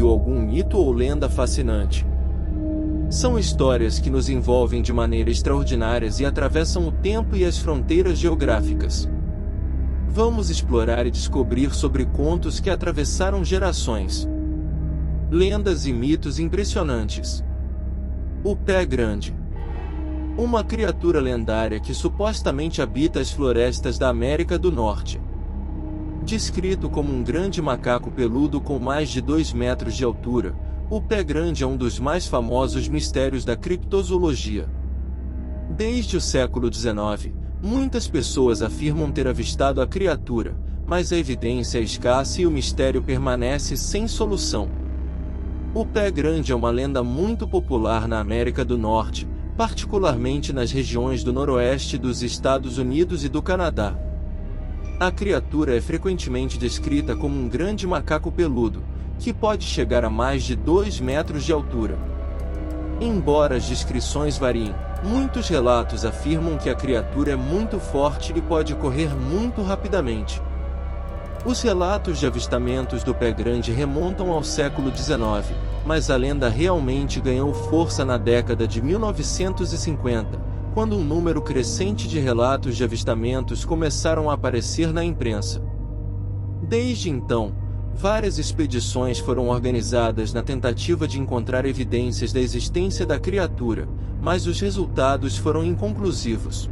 ouviu algum mito ou lenda fascinante? São histórias que nos envolvem de maneira extraordinária e atravessam o tempo e as fronteiras geográficas. Vamos explorar e descobrir sobre contos que atravessaram gerações. Lendas e mitos impressionantes. O Pé Grande. Uma criatura lendária que supostamente habita as florestas da América do Norte. Descrito como um grande macaco peludo com mais de 2 metros de altura, o Pé Grande é um dos mais famosos mistérios da criptozoologia. Desde o século XIX, muitas pessoas afirmam ter avistado a criatura, mas a evidência é escassa e o mistério permanece sem solução. O Pé Grande é uma lenda muito popular na América do Norte, particularmente nas regiões do noroeste dos Estados Unidos e do Canadá. A criatura é frequentemente descrita como um grande macaco peludo, que pode chegar a mais de 2 metros de altura. Embora as descrições variem, muitos relatos afirmam que a criatura é muito forte e pode correr muito rapidamente. Os relatos de avistamentos do Pé Grande remontam ao século XIX, mas a lenda realmente ganhou força na década de 1950, quando um número crescente de relatos de avistamentos começaram a aparecer na imprensa. Desde então, várias expedições foram organizadas na tentativa de encontrar evidências da existência da criatura, mas os resultados foram inconclusivos.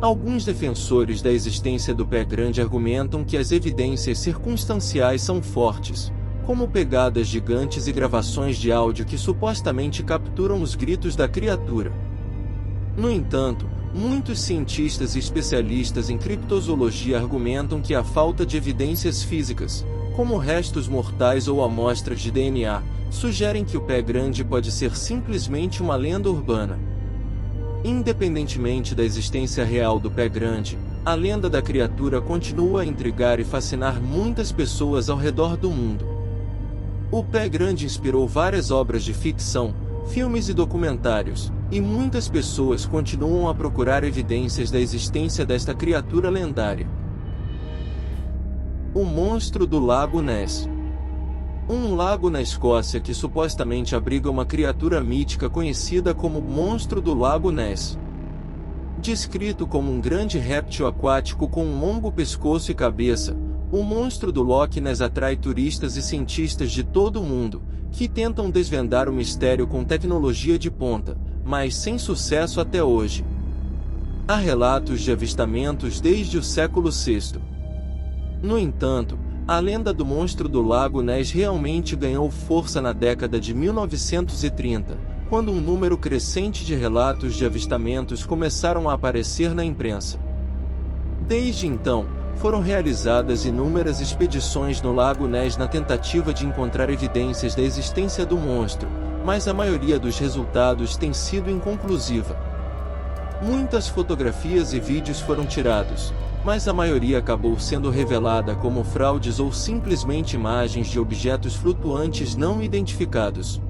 Alguns defensores da existência do Pé Grande argumentam que as evidências circunstanciais são fortes, como pegadas gigantes e gravações de áudio que supostamente capturam os gritos da criatura. No entanto, muitos cientistas e especialistas em criptozoologia argumentam que a falta de evidências físicas, como restos mortais ou amostras de DNA, sugerem que o Pé Grande pode ser simplesmente uma lenda urbana. Independentemente da existência real do Pé Grande, a lenda da criatura continua a intrigar e fascinar muitas pessoas ao redor do mundo. O Pé Grande inspirou várias obras de ficção, filmes e documentários, e muitas pessoas continuam a procurar evidências da existência desta criatura lendária. O Monstro do Lago Ness. Um lago na Escócia que supostamente abriga uma criatura mítica conhecida como Monstro do Lago Ness. Descrito como um grande réptil aquático com um longo pescoço e cabeça, o monstro do Loch Ness atrai turistas e cientistas de todo o mundo, que tentam desvendar o mistério com tecnologia de ponta, mas sem sucesso até hoje. Há relatos de avistamentos desde o século VI. No entanto, a lenda do monstro do Lago Ness realmente ganhou força na década de 1930, quando um número crescente de relatos de avistamentos começaram a aparecer na imprensa. Desde então, foram realizadas inúmeras expedições no Lago Ness na tentativa de encontrar evidências da existência do monstro, mas a maioria dos resultados tem sido inconclusiva. Muitas fotografias e vídeos foram tirados, mas a maioria acabou sendo revelada como fraudes ou simplesmente imagens de objetos flutuantes não identificados.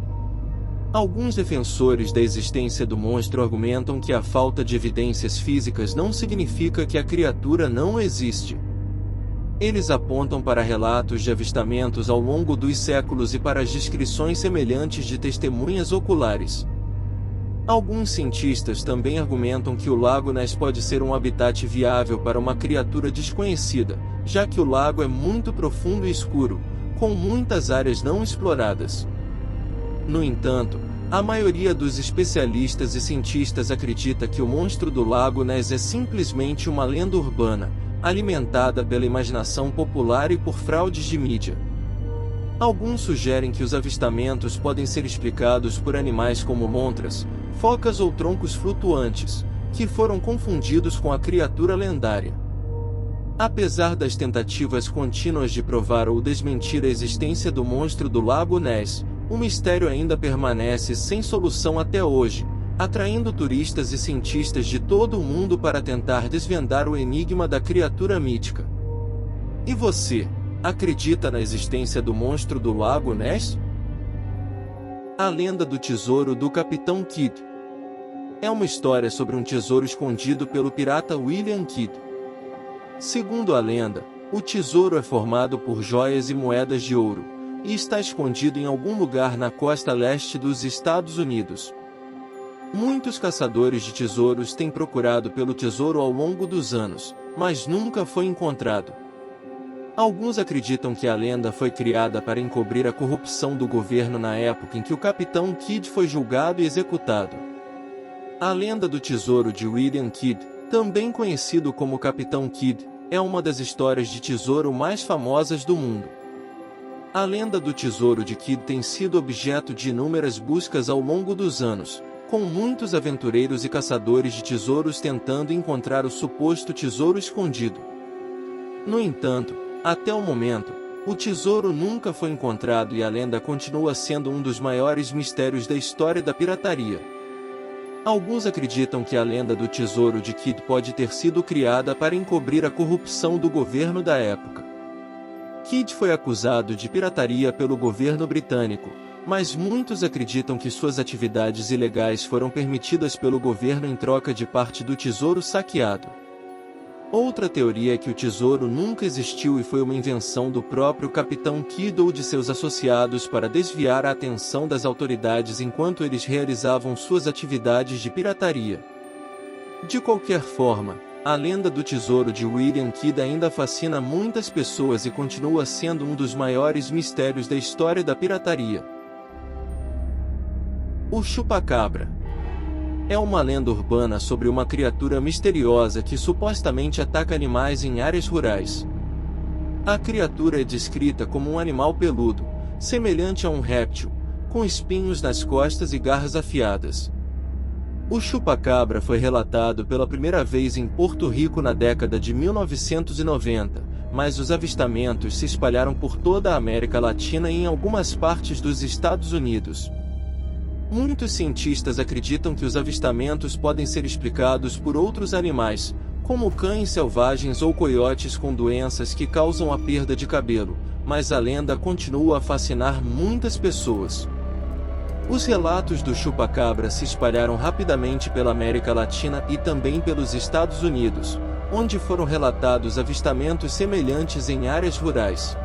Alguns defensores da existência do monstro argumentam que a falta de evidências físicas não significa que a criatura não existe. Eles apontam para relatos de avistamentos ao longo dos séculos e para as descrições semelhantes de testemunhas oculares. Alguns cientistas também argumentam que o Lago Ness pode ser um habitat viável para uma criatura desconhecida, já que o lago é muito profundo e escuro, com muitas áreas não exploradas. No entanto, a maioria dos especialistas e cientistas acredita que o monstro do Lago Ness é simplesmente uma lenda urbana, alimentada pela imaginação popular e por fraudes de mídia. Alguns sugerem que os avistamentos podem ser explicados por animais como montras, focas ou troncos flutuantes, que foram confundidos com a criatura lendária. Apesar das tentativas contínuas de provar ou desmentir a existência do monstro do Lago Ness, o mistério ainda permanece sem solução até hoje, atraindo turistas e cientistas de todo o mundo para tentar desvendar o enigma da criatura mítica. E você, acredita na existência do monstro do Lago Ness? A lenda do tesouro do Capitão Kidd. É uma história sobre um tesouro escondido pelo pirata William Kidd. Segundo a lenda, o tesouro é formado por joias e moedas de ouro, e está escondido em algum lugar na costa leste dos Estados Unidos. Muitos caçadores de tesouros têm procurado pelo tesouro ao longo dos anos, mas nunca foi encontrado. Alguns acreditam que a lenda foi criada para encobrir a corrupção do governo na época em que o Capitão Kidd foi julgado e executado. A lenda do tesouro de William Kidd, também conhecido como Capitão Kidd, é uma das histórias de tesouro mais famosas do mundo. A lenda do tesouro de Kidd tem sido objeto de inúmeras buscas ao longo dos anos, com muitos aventureiros e caçadores de tesouros tentando encontrar o suposto tesouro escondido. No entanto, até o momento, o tesouro nunca foi encontrado e a lenda continua sendo um dos maiores mistérios da história da pirataria. Alguns acreditam que a lenda do tesouro de Kidd pode ter sido criada para encobrir a corrupção do governo da época. Kidd foi acusado de pirataria pelo governo britânico, mas muitos acreditam que suas atividades ilegais foram permitidas pelo governo em troca de parte do tesouro saqueado. Outra teoria é que o tesouro nunca existiu e foi uma invenção do próprio Capitão Kidd ou de seus associados para desviar a atenção das autoridades enquanto eles realizavam suas atividades de pirataria. De qualquer forma, a lenda do tesouro de William Kidd ainda fascina muitas pessoas e continua sendo um dos maiores mistérios da história da pirataria. O chupacabra é uma lenda urbana sobre uma criatura misteriosa que supostamente ataca animais em áreas rurais. A criatura é descrita como um animal peludo, semelhante a um réptil, com espinhos nas costas e garras afiadas. O chupacabra foi relatado pela primeira vez em Porto Rico na década de 1990, mas os avistamentos se espalharam por toda a América Latina e em algumas partes dos Estados Unidos. Muitos cientistas acreditam que os avistamentos podem ser explicados por outros animais, como cães selvagens ou coiotes com doenças que causam a perda de cabelo, mas a lenda continua a fascinar muitas pessoas. Os relatos do chupacabra se espalharam rapidamente pela América Latina e também pelos Estados Unidos, onde foram relatados avistamentos semelhantes em áreas rurais.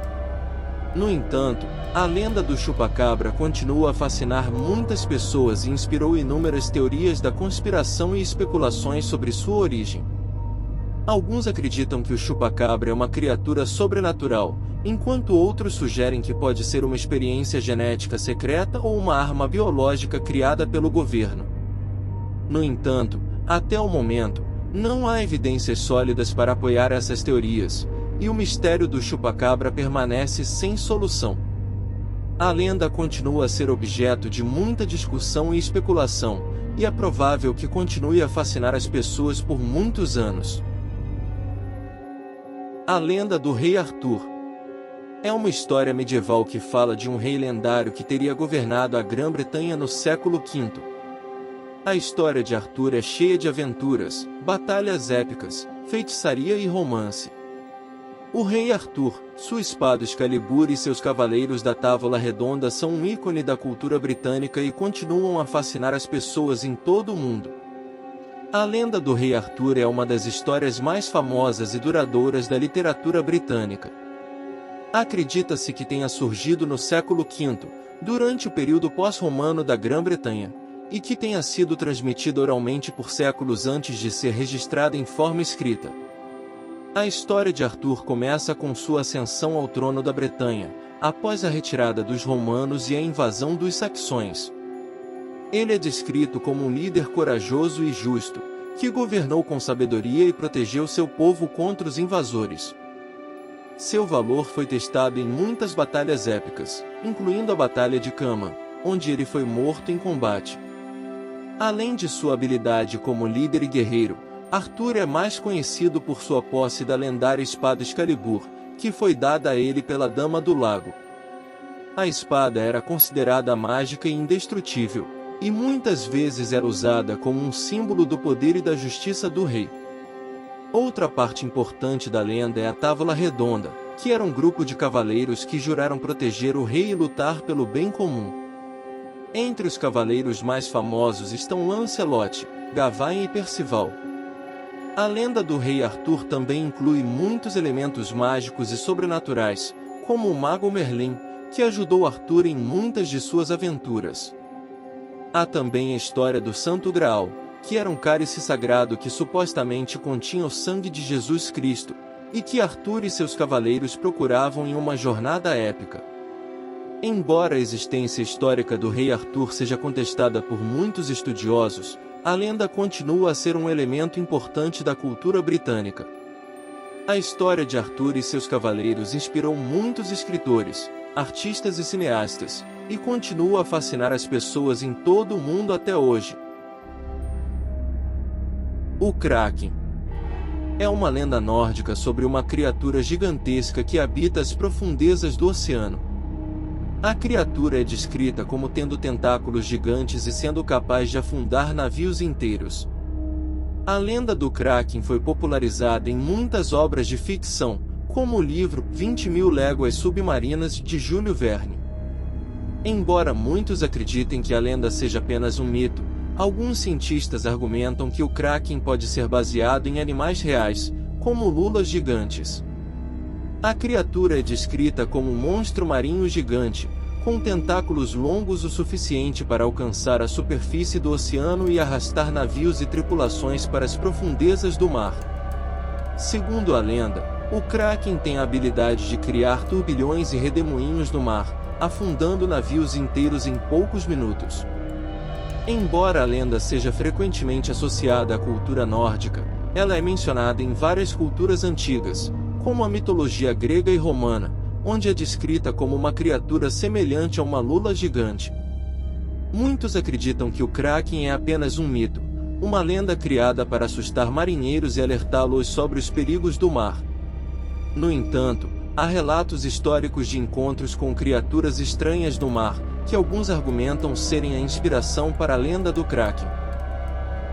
No entanto, a lenda do chupacabra continua a fascinar muitas pessoas e inspirou inúmeras teorias da conspiração e especulações sobre sua origem. Alguns acreditam que o chupacabra é uma criatura sobrenatural, enquanto outros sugerem que pode ser uma experiência genética secreta ou uma arma biológica criada pelo governo. No entanto, até o momento, não há evidências sólidas para apoiar essas teorias, e o mistério do chupacabra permanece sem solução. A lenda continua a ser objeto de muita discussão e especulação, e é provável que continue a fascinar as pessoas por muitos anos. A lenda do Rei Arthur é uma história medieval que fala de um rei lendário que teria governado a Grã-Bretanha no século V. A história de Arthur é cheia de aventuras, batalhas épicas, feitiçaria e romance. O rei Arthur, sua espada Excalibur e seus cavaleiros da Távola Redonda são um ícone da cultura britânica e continuam a fascinar as pessoas em todo o mundo. A lenda do rei Arthur é uma das histórias mais famosas e duradouras da literatura britânica. Acredita-se que tenha surgido no século V, durante o período pós-romano da Grã-Bretanha, e que tenha sido transmitida oralmente por séculos antes de ser registrada em forma escrita. A história de Arthur começa com sua ascensão ao trono da Bretanha, após a retirada dos romanos e a invasão dos saxões. Ele é descrito como um líder corajoso e justo, que governou com sabedoria e protegeu seu povo contra os invasores. Seu valor foi testado em muitas batalhas épicas, incluindo a Batalha de Cama, onde ele foi morto em combate. Além de sua habilidade como líder e guerreiro, Arthur é mais conhecido por sua posse da lendária espada Excalibur, que foi dada a ele pela Dama do Lago. A espada era considerada mágica e indestrutível, e muitas vezes era usada como um símbolo do poder e da justiça do rei. Outra parte importante da lenda é a Távola Redonda, que era um grupo de cavaleiros que juraram proteger o rei e lutar pelo bem comum. Entre os cavaleiros mais famosos estão Lancelot, Gawain e Percival. A lenda do rei Arthur também inclui muitos elementos mágicos e sobrenaturais, como o mago Merlin, que ajudou Arthur em muitas de suas aventuras. Há também a história do Santo Graal, que era um cálice sagrado que supostamente continha o sangue de Jesus Cristo, e que Arthur e seus cavaleiros procuravam em uma jornada épica. Embora a existência histórica do rei Arthur seja contestada por muitos estudiosos, a lenda continua a ser um elemento importante da cultura britânica. A história de Arthur e seus cavaleiros inspirou muitos escritores, artistas e cineastas, e continua a fascinar as pessoas em todo o mundo até hoje. O Kraken é uma lenda nórdica sobre uma criatura gigantesca que habita as profundezas do oceano. A criatura é descrita como tendo tentáculos gigantes e sendo capaz de afundar navios inteiros. A lenda do Kraken foi popularizada em muitas obras de ficção, como o livro 20.000 Léguas Submarinas de Júlio Verne. Embora muitos acreditem que a lenda seja apenas um mito, alguns cientistas argumentam que o Kraken pode ser baseado em animais reais, como lulas gigantes. A criatura é descrita como um monstro marinho gigante, com tentáculos longos o suficiente para alcançar a superfície do oceano e arrastar navios e tripulações para as profundezas do mar. Segundo a lenda, o Kraken tem a habilidade de criar turbilhões e redemoinhos no mar, afundando navios inteiros em poucos minutos. Embora a lenda seja frequentemente associada à cultura nórdica, ela é mencionada em várias culturas antigas, como a mitologia grega e romana, onde é descrita como uma criatura semelhante a uma lula gigante. Muitos acreditam que o Kraken é apenas um mito, uma lenda criada para assustar marinheiros e alertá-los sobre os perigos do mar. No entanto, há relatos históricos de encontros com criaturas estranhas no mar, que alguns argumentam serem a inspiração para a lenda do Kraken.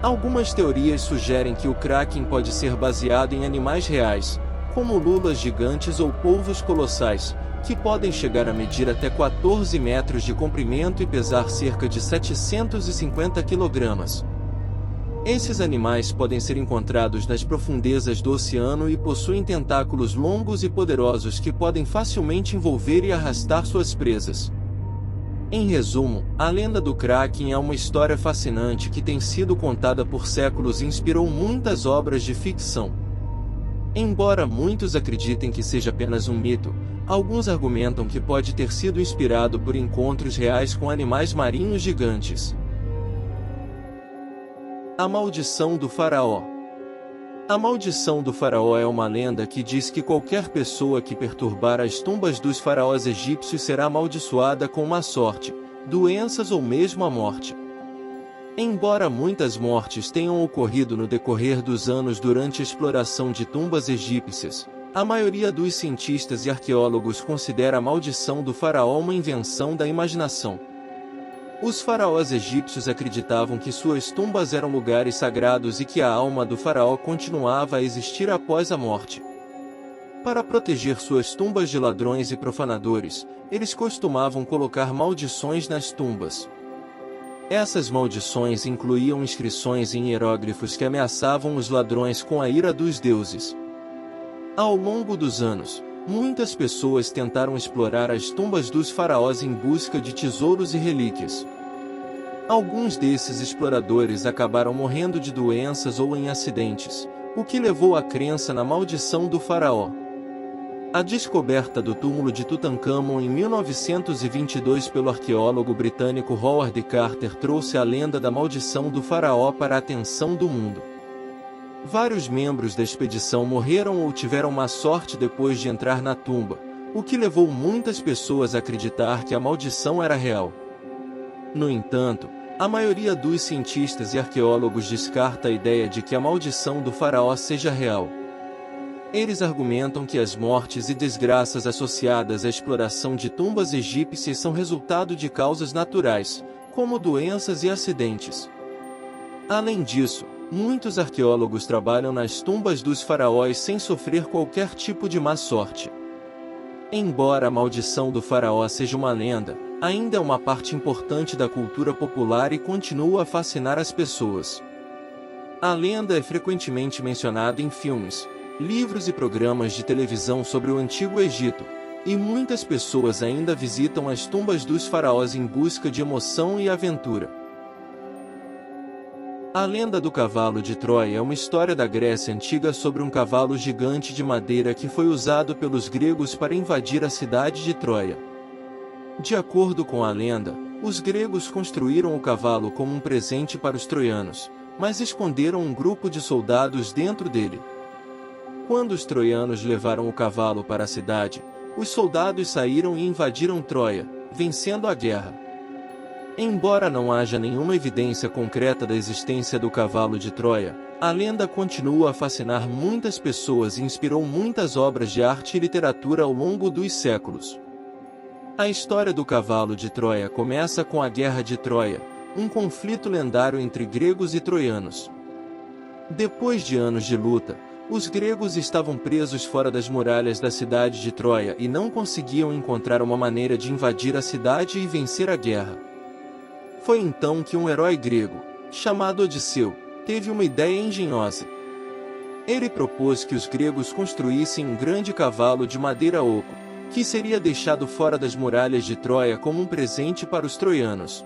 Algumas teorias sugerem que o Kraken pode ser baseado em animais reais, como lulas gigantes ou polvos colossais, que podem chegar a medir até 14 metros de comprimento e pesar cerca de 750 kg. Esses animais podem ser encontrados nas profundezas do oceano e possuem tentáculos longos e poderosos que podem facilmente envolver e arrastar suas presas. Em resumo, a lenda do Kraken é uma história fascinante que tem sido contada por séculos e inspirou muitas obras de ficção. Embora muitos acreditem que seja apenas um mito, alguns argumentam que pode ter sido inspirado por encontros reais com animais marinhos gigantes. A maldição do faraó. A maldição do faraó é uma lenda que diz que qualquer pessoa que perturbar as tumbas dos faraós egípcios será amaldiçoada com má sorte, doenças ou mesmo a morte. Embora muitas mortes tenham ocorrido no decorrer dos anos durante a exploração de tumbas egípcias, a maioria dos cientistas e arqueólogos considera a maldição do faraó uma invenção da imaginação. Os faraós egípcios acreditavam que suas tumbas eram lugares sagrados e que a alma do faraó continuava a existir após a morte. Para proteger suas tumbas de ladrões e profanadores, eles costumavam colocar maldições nas tumbas. Essas maldições incluíam inscrições em hieróglifos que ameaçavam os ladrões com a ira dos deuses. Ao longo dos anos, muitas pessoas tentaram explorar as tumbas dos faraós em busca de tesouros e relíquias. Alguns desses exploradores acabaram morrendo de doenças ou em acidentes, o que levou à crença na maldição do faraó. A descoberta do túmulo de Tutancâmon em 1922 pelo arqueólogo britânico Howard Carter trouxe a lenda da maldição do faraó para a atenção do mundo. Vários membros da expedição morreram ou tiveram má sorte depois de entrar na tumba, o que levou muitas pessoas a acreditar que a maldição era real. No entanto, a maioria dos cientistas e arqueólogos descarta a ideia de que a maldição do faraó seja real. Eles argumentam que as mortes e desgraças associadas à exploração de tumbas egípcias são resultado de causas naturais, como doenças e acidentes. Além disso, muitos arqueólogos trabalham nas tumbas dos faraós sem sofrer qualquer tipo de má sorte. Embora a maldição do faraó seja uma lenda, ainda é uma parte importante da cultura popular e continua a fascinar as pessoas. A lenda é frequentemente mencionada em filmes, livros e programas de televisão sobre o Antigo Egito, e muitas pessoas ainda visitam as tumbas dos faraós em busca de emoção e aventura. A lenda do cavalo de Troia é uma história da Grécia Antiga sobre um cavalo gigante de madeira que foi usado pelos gregos para invadir a cidade de Troia. De acordo com a lenda, os gregos construíram o cavalo como um presente para os troianos, mas esconderam um grupo de soldados dentro dele. Quando os troianos levaram o cavalo para a cidade, os soldados saíram e invadiram Troia, vencendo a guerra. Embora não haja nenhuma evidência concreta da existência do cavalo de Troia, a lenda continua a fascinar muitas pessoas e inspirou muitas obras de arte e literatura ao longo dos séculos. A história do cavalo de Troia começa com a Guerra de Troia, um conflito lendário entre gregos e troianos. Depois de anos de luta, os gregos estavam presos fora das muralhas da cidade de Troia e não conseguiam encontrar uma maneira de invadir a cidade e vencer a guerra. Foi então que um herói grego, chamado Odisseu, teve uma ideia engenhosa. Ele propôs que os gregos construíssem um grande cavalo de madeira oco, que seria deixado fora das muralhas de Troia como um presente para os troianos.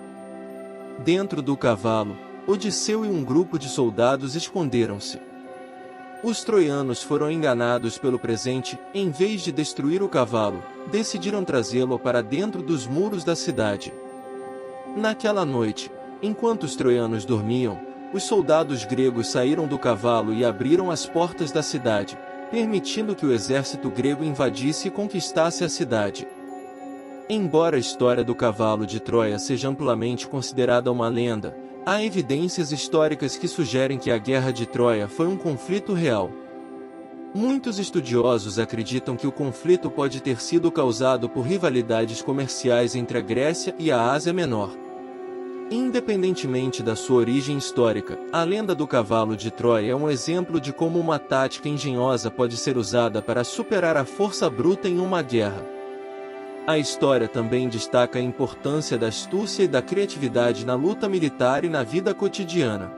Dentro do cavalo, Odisseu e um grupo de soldados esconderam-se. Os troianos foram enganados pelo presente, em vez de destruir o cavalo, decidiram trazê-lo para dentro dos muros da cidade. Naquela noite, enquanto os troianos dormiam, os soldados gregos saíram do cavalo e abriram as portas da cidade, permitindo que o exército grego invadisse e conquistasse a cidade. Embora a história do cavalo de Troia seja amplamente considerada uma lenda, há evidências históricas que sugerem que a Guerra de Troia foi um conflito real. Muitos estudiosos acreditam que o conflito pode ter sido causado por rivalidades comerciais entre a Grécia e a Ásia Menor. Independentemente da sua origem histórica, a lenda do cavalo de Troia é um exemplo de como uma tática engenhosa pode ser usada para superar a força bruta em uma guerra. A história também destaca a importância da astúcia e da criatividade na luta militar e na vida cotidiana.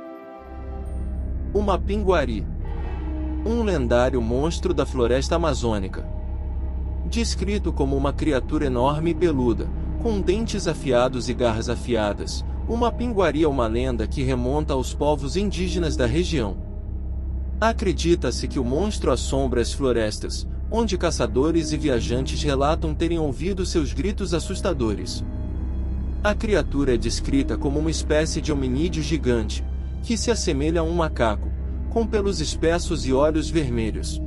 O Mapinguari, um lendário monstro da floresta amazônica. Descrito como uma criatura enorme e peluda, com dentes afiados e garras afiadas, o Mapinguari é uma lenda que remonta aos povos indígenas da região. Acredita-se que o monstro assombra as florestas, onde caçadores e viajantes relatam terem ouvido seus gritos assustadores. A criatura é descrita como uma espécie de hominídeo gigante, que se assemelha a um macaco, com pelos espessos e olhos vermelhos.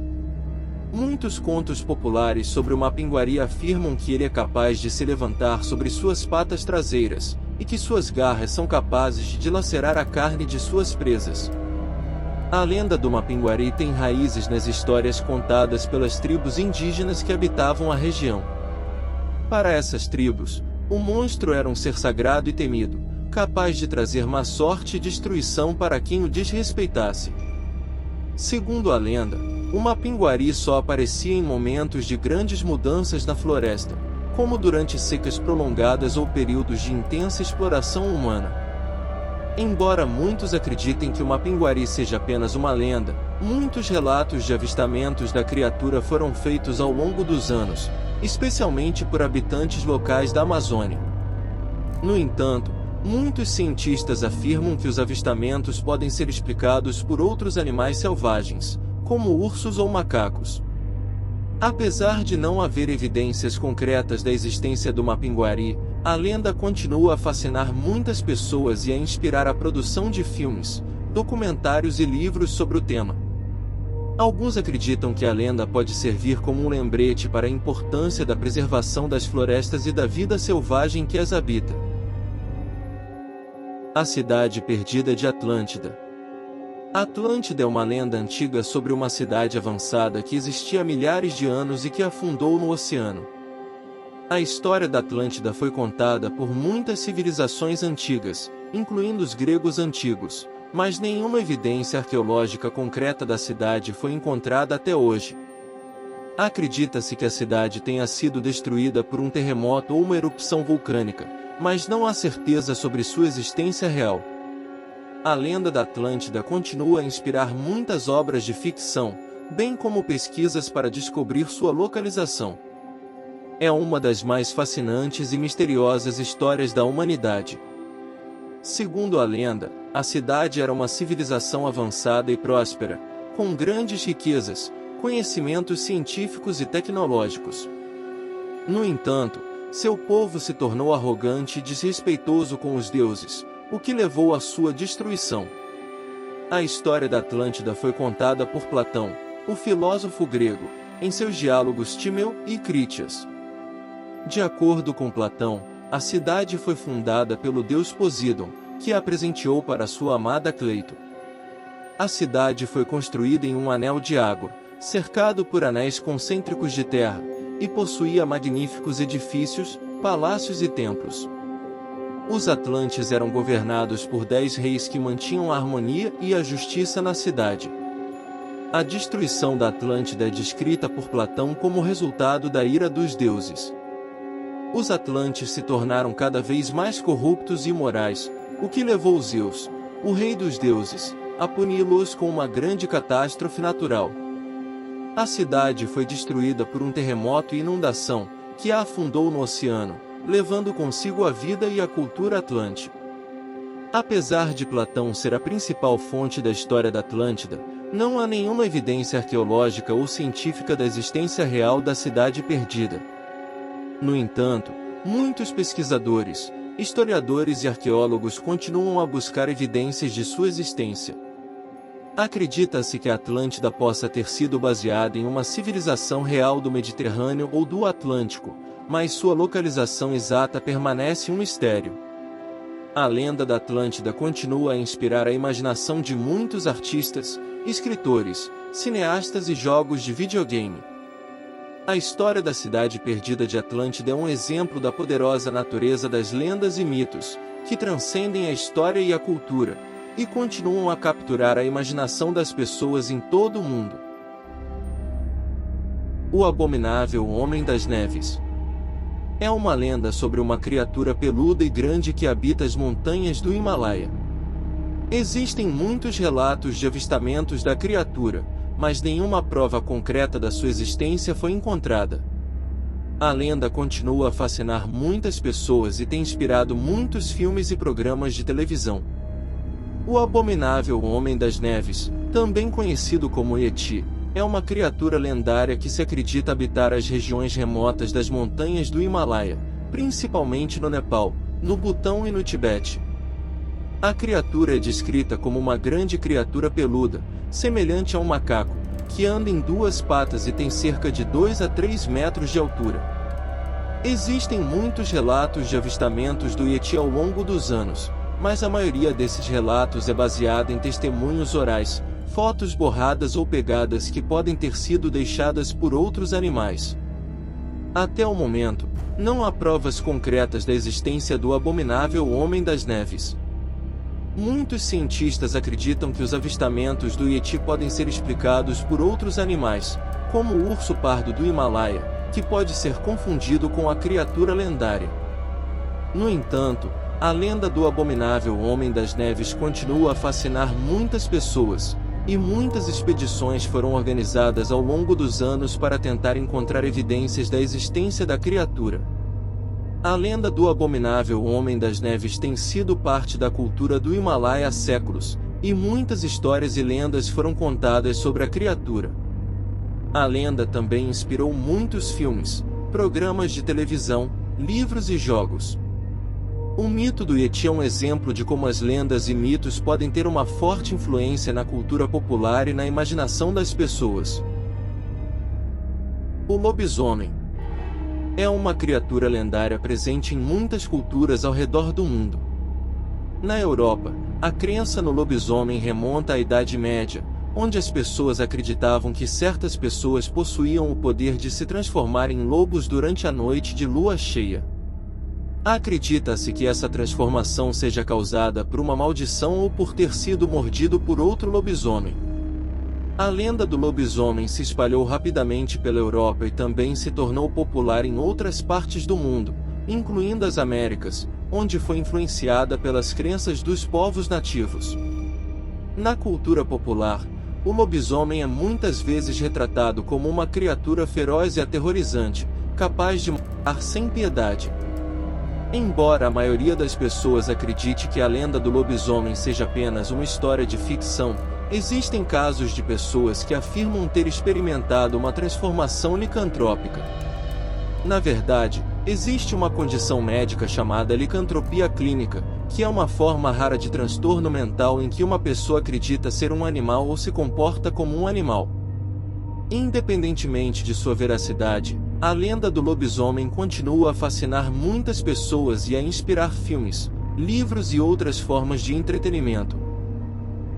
Muitos contos populares sobre o Mapinguari afirmam que ele é capaz de se levantar sobre suas patas traseiras, e que suas garras são capazes de dilacerar a carne de suas presas. A lenda do Mapinguari tem raízes nas histórias contadas pelas tribos indígenas que habitavam a região. Para essas tribos, o monstro era um ser sagrado e temido, capaz de trazer má sorte e destruição para quem o desrespeitasse. Segundo a lenda, o Mapinguari só aparecia em momentos de grandes mudanças na floresta, como durante secas prolongadas ou períodos de intensa exploração humana. Embora muitos acreditem que o Mapinguari seja apenas uma lenda, muitos relatos de avistamentos da criatura foram feitos ao longo dos anos, especialmente por habitantes locais da Amazônia. No entanto, muitos cientistas afirmam que os avistamentos podem ser explicados por outros animais selvagens, como ursos ou macacos. Apesar de não haver evidências concretas da existência do Mapinguari, a lenda continua a fascinar muitas pessoas e a inspirar a produção de filmes, documentários e livros sobre o tema. Alguns acreditam que a lenda pode servir como um lembrete para a importância da preservação das florestas e da vida selvagem que as habita. A cidade perdida de Atlântida. Atlântida é uma lenda antiga sobre uma cidade avançada que existia há milhares de anos e que afundou no oceano. A história da Atlântida foi contada por muitas civilizações antigas, incluindo os gregos antigos, mas nenhuma evidência arqueológica concreta da cidade foi encontrada até hoje. Acredita-se que a cidade tenha sido destruída por um terremoto ou uma erupção vulcânica, mas não há certeza sobre sua existência real. A lenda da Atlântida continua a inspirar muitas obras de ficção, bem como pesquisas para descobrir sua localização. É uma das mais fascinantes e misteriosas histórias da humanidade. Segundo a lenda, a cidade era uma civilização avançada e próspera, com grandes riquezas, conhecimentos científicos e tecnológicos. No entanto, seu povo se tornou arrogante e desrespeitoso com os deuses, o que levou à sua destruição. A história da Atlântida foi contada por Platão, o filósofo grego, em seus diálogos Timeu e Critias. De acordo com Platão, a cidade foi fundada pelo deus Poseidon, que a presenteou para sua amada Cleito. A cidade foi construída em um anel de água, cercado por anéis concêntricos de terra, e possuía magníficos edifícios, palácios e templos. Os Atlantes eram governados por 10 reis que mantinham a harmonia e a justiça na cidade. A destruição da Atlântida é descrita por Platão como resultado da ira dos deuses. Os Atlantes se tornaram cada vez mais corruptos e imorais, o que levou Zeus, o rei dos deuses, a puni-los com uma grande catástrofe natural. A cidade foi destruída por um terremoto e inundação, que a afundou no oceano, levando consigo a vida e a cultura atlântica. Apesar de Platão ser a principal fonte da história da Atlântida, não há nenhuma evidência arqueológica ou científica da existência real da cidade perdida. No entanto, muitos pesquisadores, historiadores e arqueólogos continuam a buscar evidências de sua existência. Acredita-se que a Atlântida possa ter sido baseada em uma civilização real do Mediterrâneo ou do Atlântico, mas sua localização exata permanece um mistério. A lenda da Atlântida continua a inspirar a imaginação de muitos artistas, escritores, cineastas e jogos de videogame. A história da cidade perdida de Atlântida é um exemplo da poderosa natureza das lendas e mitos, que transcendem a história e a cultura, e continuam a capturar a imaginação das pessoas em todo o mundo. O Abominável Homem das Neves é uma lenda sobre uma criatura peluda e grande que habita as montanhas do Himalaia. Existem muitos relatos de avistamentos da criatura, mas nenhuma prova concreta da sua existência foi encontrada. A lenda continua a fascinar muitas pessoas e tem inspirado muitos filmes e programas de televisão. O Abominável Homem das Neves, também conhecido como Yeti, é uma criatura lendária que se acredita habitar as regiões remotas das montanhas do Himalaia, principalmente no Nepal, no Butão e no Tibete. A criatura é descrita como uma grande criatura peluda, semelhante a um macaco, que anda em duas patas e tem cerca de 2 a 3 metros de altura. Existem muitos relatos de avistamentos do Yeti ao longo dos anos, mas a maioria desses relatos é baseada em testemunhos orais, fotos borradas ou pegadas que podem ter sido deixadas por outros animais. Até o momento, não há provas concretas da existência do Abominável Homem das Neves. Muitos cientistas acreditam que os avistamentos do Yeti podem ser explicados por outros animais, como o urso pardo do Himalaia, que pode ser confundido com a criatura lendária. No entanto, a lenda do Abominável Homem das Neves continua a fascinar muitas pessoas, e muitas expedições foram organizadas ao longo dos anos para tentar encontrar evidências da existência da criatura. A lenda do Abominável Homem das Neves tem sido parte da cultura do Himalaia há séculos, e muitas histórias e lendas foram contadas sobre a criatura. A lenda também inspirou muitos filmes, programas de televisão, livros e jogos. O mito do Yeti é um exemplo de como as lendas e mitos podem ter uma forte influência na cultura popular e na imaginação das pessoas. O lobisomem é uma criatura lendária presente em muitas culturas ao redor do mundo. Na Europa, a crença no lobisomem remonta à Idade Média, onde as pessoas acreditavam que certas pessoas possuíam o poder de se transformar em lobos durante a noite de lua cheia. Acredita-se que essa transformação seja causada por uma maldição ou por ter sido mordido por outro lobisomem. A lenda do lobisomem se espalhou rapidamente pela Europa e também se tornou popular em outras partes do mundo, incluindo as Américas, onde foi influenciada pelas crenças dos povos nativos. Na cultura popular, o lobisomem é muitas vezes retratado como uma criatura feroz e aterrorizante, capaz de sem piedade. Embora a maioria das pessoas acredite que a lenda do lobisomem seja apenas uma história de ficção, existem casos de pessoas que afirmam ter experimentado uma transformação licantrópica. Na verdade, existe uma condição médica chamada licantropia clínica, que é uma forma rara de transtorno mental em que uma pessoa acredita ser um animal ou se comporta como um animal. Independentemente de sua veracidade, a lenda do lobisomem continua a fascinar muitas pessoas e a inspirar filmes, livros e outras formas de entretenimento.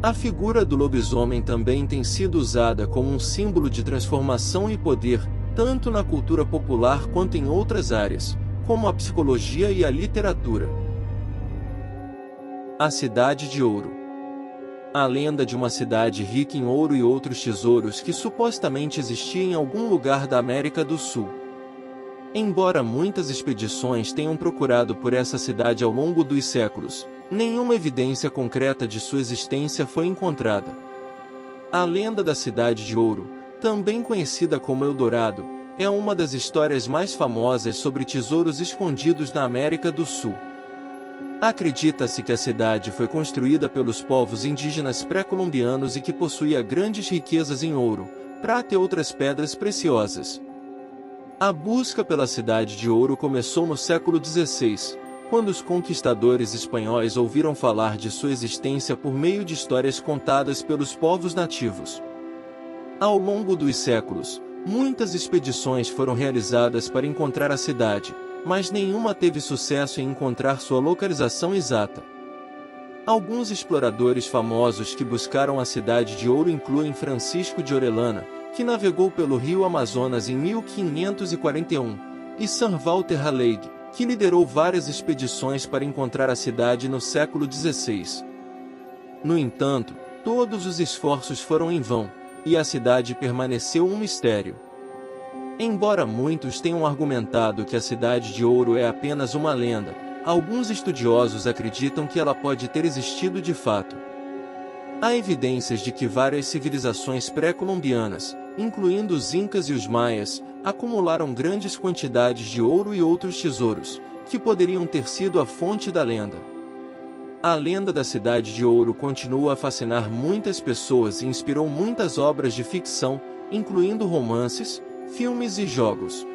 A figura do lobisomem também tem sido usada como um símbolo de transformação e poder, tanto na cultura popular quanto em outras áreas, como a psicologia e a literatura. A Cidade de Ouro. A lenda de uma cidade rica em ouro e outros tesouros que supostamente existia em algum lugar da América do Sul. Embora muitas expedições tenham procurado por essa cidade ao longo dos séculos, nenhuma evidência concreta de sua existência foi encontrada. A lenda da Cidade de Ouro, também conhecida como Eldorado, é uma das histórias mais famosas sobre tesouros escondidos na América do Sul. Acredita-se que a cidade foi construída pelos povos indígenas pré-colombianos e que possuía grandes riquezas em ouro, prata e outras pedras preciosas. A busca pela Cidade de Ouro começou no século XVI, quando os conquistadores espanhóis ouviram falar de sua existência por meio de histórias contadas pelos povos nativos. Ao longo dos séculos, muitas expedições foram realizadas para encontrar a cidade, mas nenhuma teve sucesso em encontrar sua localização exata. Alguns exploradores famosos que buscaram a Cidade de Ouro incluem Francisco de Orellana, que navegou pelo rio Amazonas em 1541, e Sir Walter Raleigh, que liderou várias expedições para encontrar a cidade no século XVI. No entanto, todos os esforços foram em vão, e a cidade permaneceu um mistério. Embora muitos tenham argumentado que a Cidade de Ouro é apenas uma lenda, alguns estudiosos acreditam que ela pode ter existido de fato. Há evidências de que várias civilizações pré-colombianas, incluindo os Incas e os Maias, acumularam grandes quantidades de ouro e outros tesouros, que poderiam ter sido a fonte da lenda. A lenda da Cidade de Ouro continua a fascinar muitas pessoas e inspirou muitas obras de ficção, incluindo romances, filmes e jogos.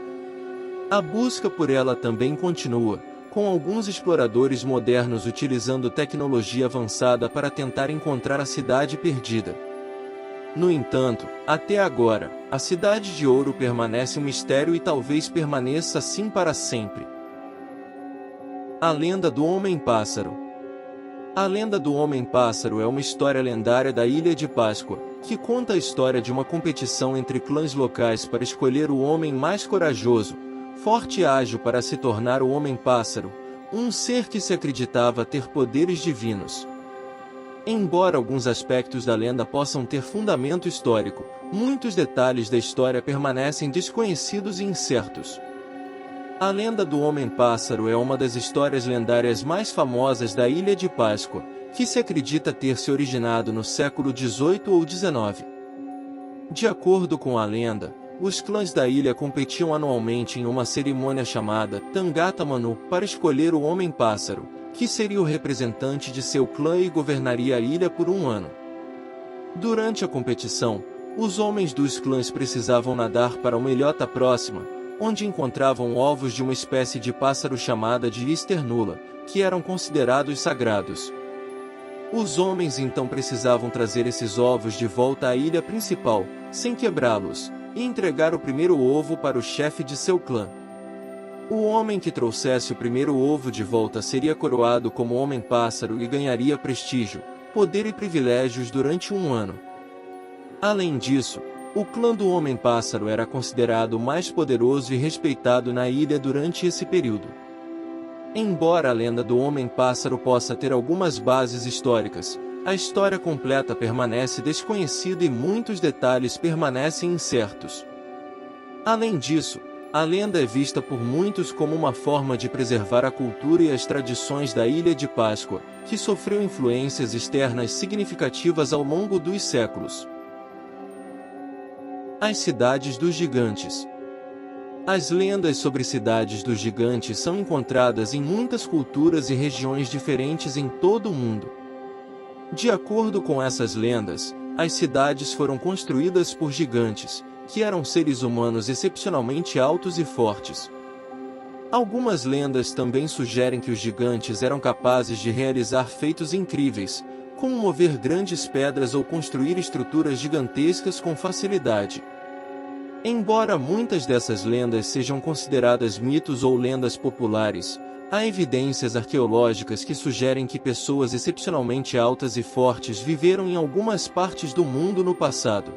A busca por ela também continua, com alguns exploradores modernos utilizando tecnologia avançada para tentar encontrar a cidade perdida. No entanto, até agora, a Cidade de Ouro permanece um mistério e talvez permaneça assim para sempre. A Lenda do Homem-Pássaro. A Lenda do Homem-Pássaro é uma história lendária da Ilha de Páscoa, que conta a história de uma competição entre clãs locais para escolher o homem mais corajoso, forte e ágil para se tornar o Homem-Pássaro, um ser que se acreditava ter poderes divinos. Embora alguns aspectos da lenda possam ter fundamento histórico, muitos detalhes da história permanecem desconhecidos e incertos. A lenda do Homem-Pássaro é uma das histórias lendárias mais famosas da Ilha de Páscoa, que se acredita ter se originado no século XVIII ou XIX. De acordo com a lenda, os clãs da ilha competiam anualmente em uma cerimônia chamada Tangata Manu para escolher o Homem-Pássaro, que seria o representante de seu clã e governaria a ilha por um ano. Durante a competição, os homens dos clãs precisavam nadar para uma ilhota próxima, onde encontravam ovos de uma espécie de pássaro chamada de esternula, que eram considerados sagrados. Os homens então precisavam trazer esses ovos de volta à ilha principal, sem quebrá-los, e entregar o primeiro ovo para o chefe de seu clã. O homem que trouxesse o primeiro ovo de volta seria coroado como Homem-Pássaro e ganharia prestígio, poder e privilégios durante um ano. Além disso, o clã do Homem-Pássaro era considerado o mais poderoso e respeitado na ilha durante esse período. Embora a lenda do Homem-Pássaro possa ter algumas bases históricas, a história completa permanece desconhecida e muitos detalhes permanecem incertos. Além disso, a lenda é vista por muitos como uma forma de preservar a cultura e as tradições da Ilha de Páscoa, que sofreu influências externas significativas ao longo dos séculos. As Cidades dos Gigantes. As lendas sobre cidades dos gigantes são encontradas em muitas culturas e regiões diferentes em todo o mundo. De acordo com essas lendas, as cidades foram construídas por gigantes, que eram seres humanos excepcionalmente altos e fortes. Algumas lendas também sugerem que os gigantes eram capazes de realizar feitos incríveis, como mover grandes pedras ou construir estruturas gigantescas com facilidade. Embora muitas dessas lendas sejam consideradas mitos ou lendas populares, há evidências arqueológicas que sugerem que pessoas excepcionalmente altas e fortes viveram em algumas partes do mundo no passado.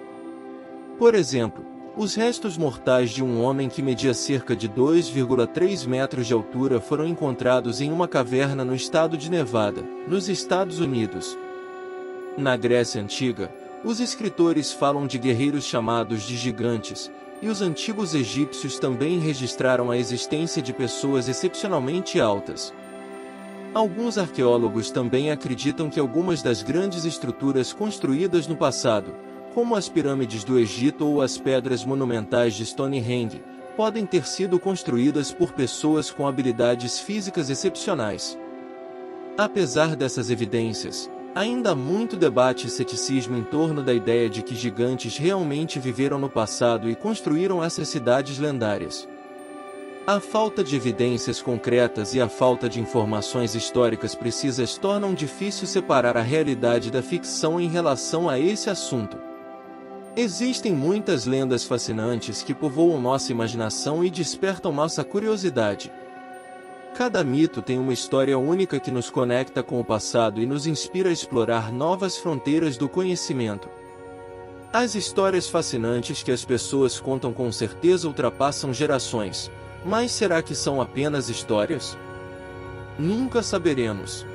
Por exemplo, os restos mortais de um homem que media cerca de 2,3 metros de altura foram encontrados em uma caverna no estado de Nevada, nos Estados Unidos. Na Grécia Antiga, os escritores falam de guerreiros chamados de gigantes, e os antigos egípcios também registraram a existência de pessoas excepcionalmente altas. Alguns arqueólogos também acreditam que algumas das grandes estruturas construídas no passado, como as pirâmides do Egito ou as pedras monumentais de Stonehenge, podem ter sido construídas por pessoas com habilidades físicas excepcionais. Apesar dessas evidências, ainda há muito debate e ceticismo em torno da ideia de que gigantes realmente viveram no passado e construíram essas cidades lendárias. A falta de evidências concretas e a falta de informações históricas precisas tornam difícil separar a realidade da ficção em relação a esse assunto. Existem muitas lendas fascinantes que povoam nossa imaginação e despertam nossa curiosidade. Cada mito tem uma história única que nos conecta com o passado e nos inspira a explorar novas fronteiras do conhecimento. As histórias fascinantes que as pessoas contam com certeza ultrapassam gerações, mas será que são apenas histórias? Nunca saberemos.